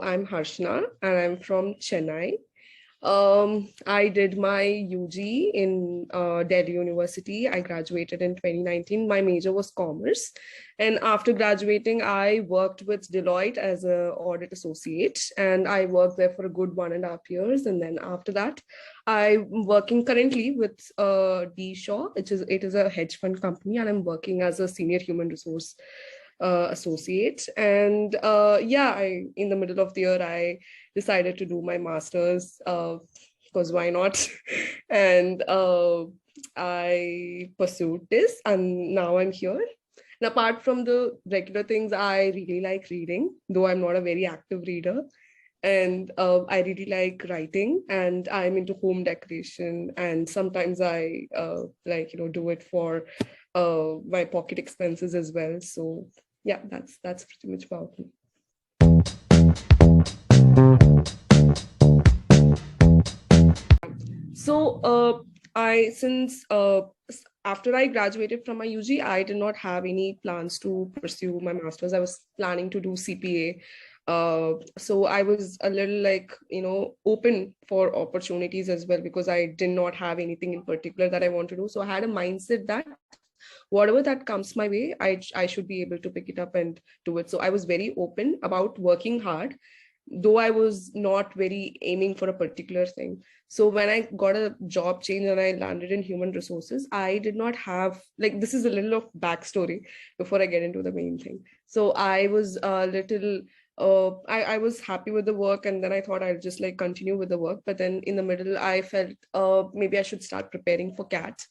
I'm Harshana and I'm from Chennai. I did my UG in Delhi University. I graduated in 2019. My major was commerce. And after graduating, I worked with Deloitte as an audit associate. And I worked there for a good 1.5 years. And then after that, I'm working currently with D Shaw, it is a hedge fund company. And I'm working as a senior human resource associate. And in the middle of the year, I decided to do my master's because why not? And I pursued this, and now I'm here. And apart from the regular things, I really like reading, though I'm not a very active reader. And I really like writing, and I'm into home decoration. And sometimes I do it for my pocket expenses as well. So yeah, that's pretty much about me. So after I graduated from my UG, I did not have any plans to pursue my master's. I was planning to do CPA. So I was a little open for opportunities as well, because I did not have anything in particular that I want to do. So I had a mindset that whatever that comes my way, I should be able to pick it up and do it. So I was very open about working hard, though I was not very aiming for a particular thing. So when I got a job change and I landed in human resources, I did not have, this is a little of backstory before I get into the main thing. So I was a little, I was happy with the work, and then I thought I'll just continue with the work. But then in the middle, I felt maybe I should start preparing for CAT.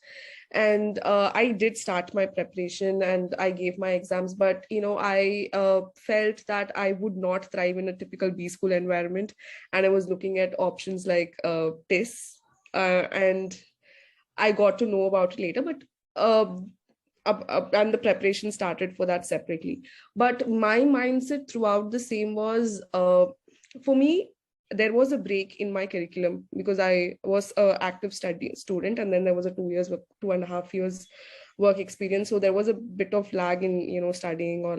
And I did start my preparation and I gave my exams, but I felt that I would not thrive in a typical B school environment, and I was looking at options like TISS, and I got to know about it later, but and the preparation started for that separately. But my mindset throughout the same was, for me, there was a break in my curriculum because I was an active student, and then there was a 2.5 years work experience. So there was a bit of lag in, studying or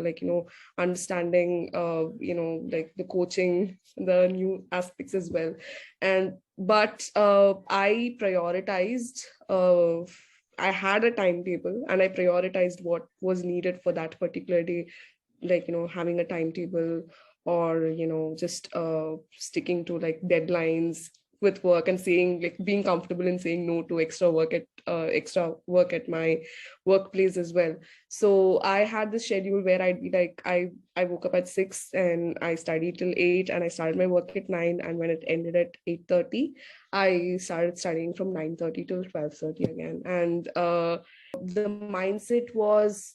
understanding, the coaching, the new aspects as well. But I prioritized, I had a timetable and I prioritized what was needed for that particular day, having a timetable, or just sticking to deadlines with work, and saying being comfortable in saying no to extra work at my workplace as well. So I had this schedule where I'd be I woke up at 6 and I studied till 8, and I started my work at 9, and when it ended at 8:30, I started studying from 9:30 till 12:30 again. And the mindset was,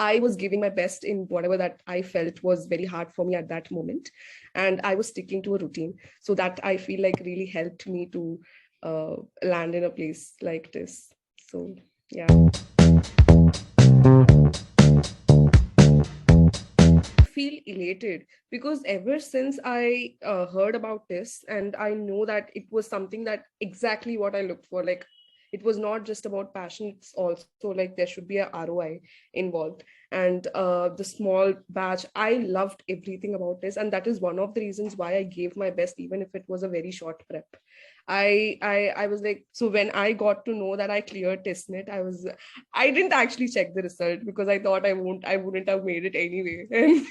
I was giving my best in whatever that I felt was very hard for me at that moment. And I was sticking to a routine. So that I feel really helped me to land in a place like this. So, yeah. I feel elated because ever since I heard about this, and I know that it was something that exactly what I looked for. It was not just about passion, it's also there should be a ROI involved. And the small batch, I loved everything about this, and that is one of the reasons why I gave my best, even if it was a very short prep. I was so when I got to know that I cleared testnet, I didn't actually check the result because I thought I wouldn't have made it anyway. And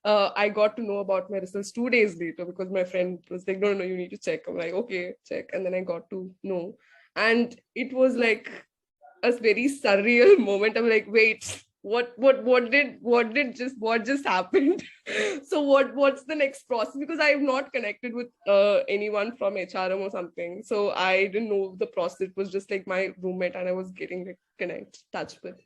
I got to know about my results 2 days later because my friend was like, no, you need to check. I'm like, okay, check. And then I got to know. And it was a very surreal moment. I'm like, wait, what just happened? So what's the next process? Because I have not connected with anyone from HRM or something. So I didn't know the process. It was just my roommate, and I was getting touch with.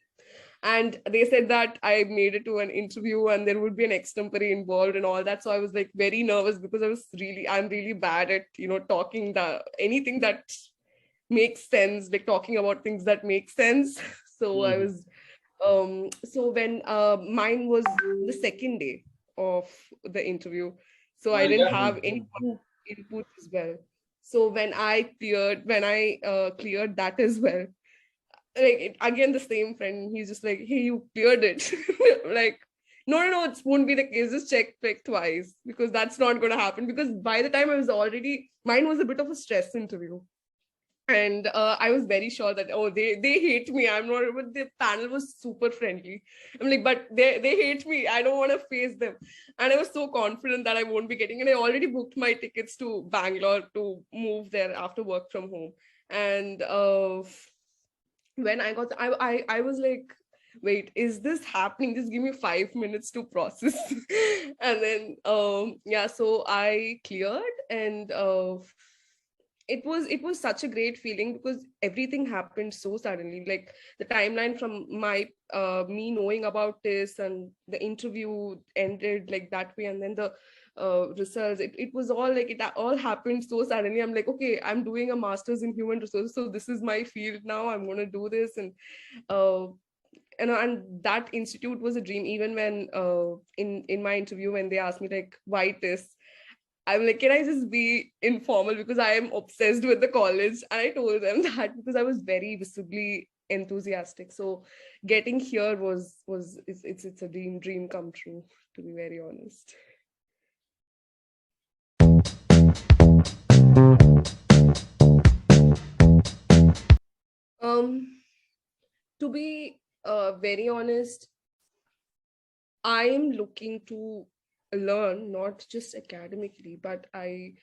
And they said that I made it to an interview and there would be an extempore involved and all that. So I was very nervous because I'm really bad at, talking anything that makes sense, talking about things that make sense. So I was so when mine was the second day of the interview, so I didn't have any input as well. So when I cleared that as well, again the same friend, he's just hey, you cleared it. No, it won't be the case. Just check like twice, because that's not going to happen. Because by the time mine was a bit of a stress interview. And I was very sure that, oh, they hate me. I'm not, but the panel was super friendly. I'm like, but they hate me. I don't want to face them. And I was so confident that I won't be getting. And I already booked my tickets to Bangalore to move there after work from home. And when I got, I was like, wait, is this happening? Just give me 5 minutes to process. And then yeah, so I cleared, and it was such a great feeling, because everything happened so suddenly. Like the timeline from my me knowing about this, and the interview ended like that way, and then the results, it was all like, it all happened so suddenly. I'm like, okay, I'm doing a master's in human resources, so this is my field now. I'm going to do this. Uh, and that institute was a dream. Even when in my interview, when they asked me like, why TISS, I'm like, can I just be informal, because I am obsessed with the college? And I told them that because I was very visibly enthusiastic. So getting here it's a dream come true, to be very honest. Um, to be very honest, I am looking to learn, not just academically, but the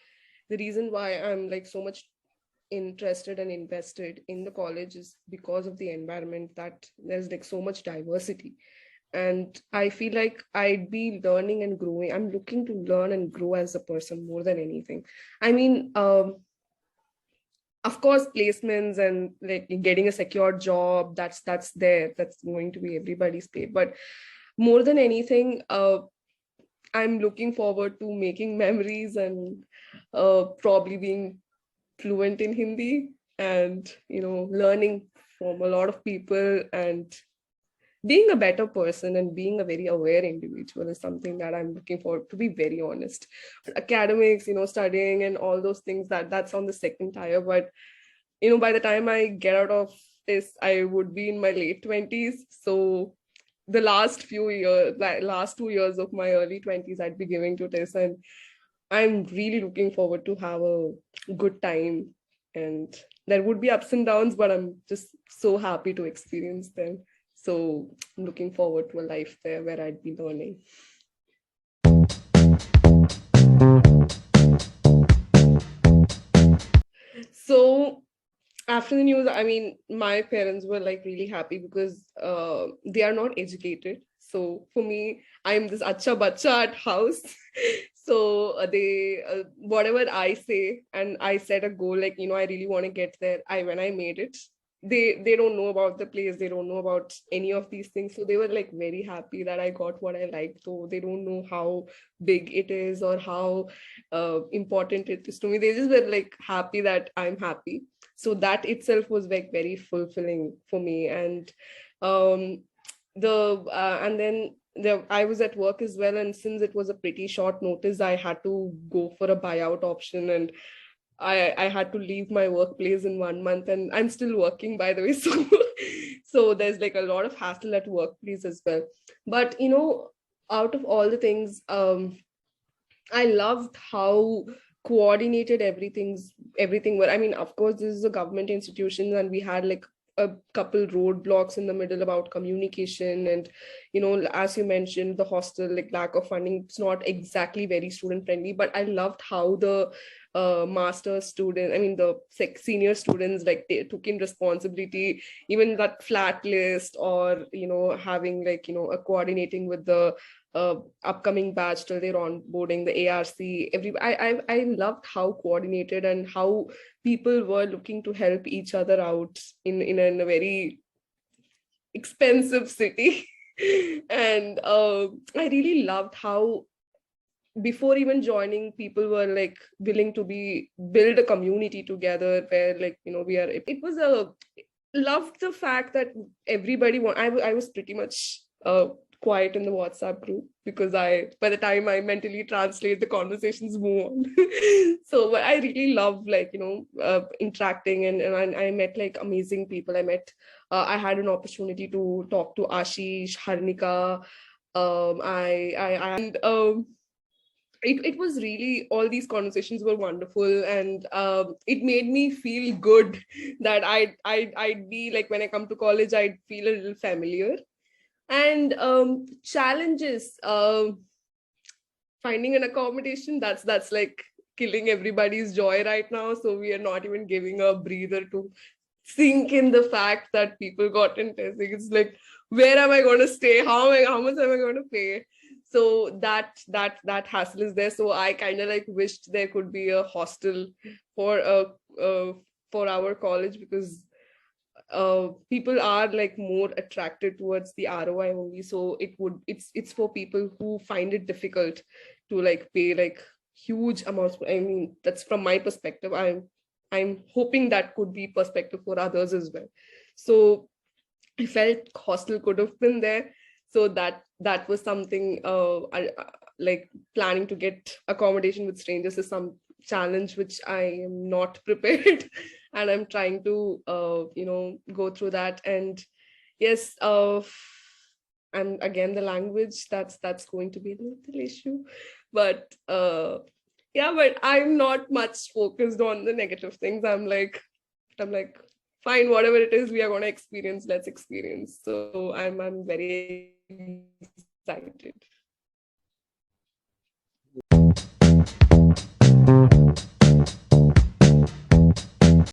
reason why I'm like so much interested and invested in the college is because of the environment, that there's like so much diversity. And I feel like I'd be learning and growing. I'm looking to learn and grow as a person more than anything. I mean, of course, placements and like getting a secure job, that's there. That's going to be everybody's pay. But more than anything, I'm looking forward to making memories, and probably being fluent in Hindi, and learning from a lot of people, and being a better person, and being a very aware individual is something that I'm looking forward, to be very honest. Academics, studying and all those things, that's on the second tier. But by the time I get out of this, I would be in my late 20s. So the last few years, like last 2 years of my early 20s, I'd be giving to this, and I'm really looking forward to have a good time. And there would be ups and downs, but I'm just so happy to experience them. So I'm looking forward to a life there where I'd be learning. So after the news, I mean, my parents were like really happy, because they are not educated. So for me, I'm this acha bacha at house. So they whatever I say, and I set a goal, like, I really want to get there. When I made it, they don't know about the place, they don't know about any of these things. So they were like very happy that I got what I liked, though they don't know how big it is, or how important it is to me. They just were like happy that I'm happy. So that itself was like very fulfilling for me. And and then I was at work as well, and since it was a pretty short notice, I had to go for a buyout option, and I had to leave my workplace in 1 month, and I'm still working, by the way. So there's like a lot of hassle at workplace as well. But out of all the things, I loved how coordinated everything were. I mean, of course, this is a government institution, and we had like a couple roadblocks in the middle about communication, and as you mentioned, the hostel, like lack of funding, it's not exactly very student friendly. But I loved how the master student, I mean the senior students, like they took in responsibility, even that flat list, or having like a coordinating with the upcoming batch till they're onboarding the ARC. I loved how coordinated, and how people were looking to help each other out in a very expensive city. And I really loved how before even joining, people were like willing to build a community together, where like it was a loved the fact that I was pretty much quiet in the WhatsApp group, because by the time I mentally translate, the conversations move on. So but I really love like interacting, and I met like amazing people. I had an opportunity to talk to Ashish, Harnika, And it was really, all these conversations were wonderful, and it made me feel good that I'd be like, when I come to college, I'd feel a little familiar. And challenges, finding an accommodation, that's like killing everybody's joy right now. So we are not even giving a breather to sink in the fact that people got in testing. It's like, where am I going to stay? How much am I going to pay? So that hassle is there. So I kind of like wished there could be a hostel for for our college, because people are like more attracted towards the ROI only. So it's for people who find it difficult to like pay like huge amounts. I mean, that's from my perspective. I'm hoping that could be perspective for others as well. So I felt hostel could have been there. So that was something, like planning to get accommodation with strangers is some challenge which I am not prepared, and I'm trying to go through that. And yes, and again, the language, that's going to be a little issue, but yeah, but I'm not much focused on the negative things. I'm like, fine, whatever it is we are going to experience, let's experience. So I'm very excited.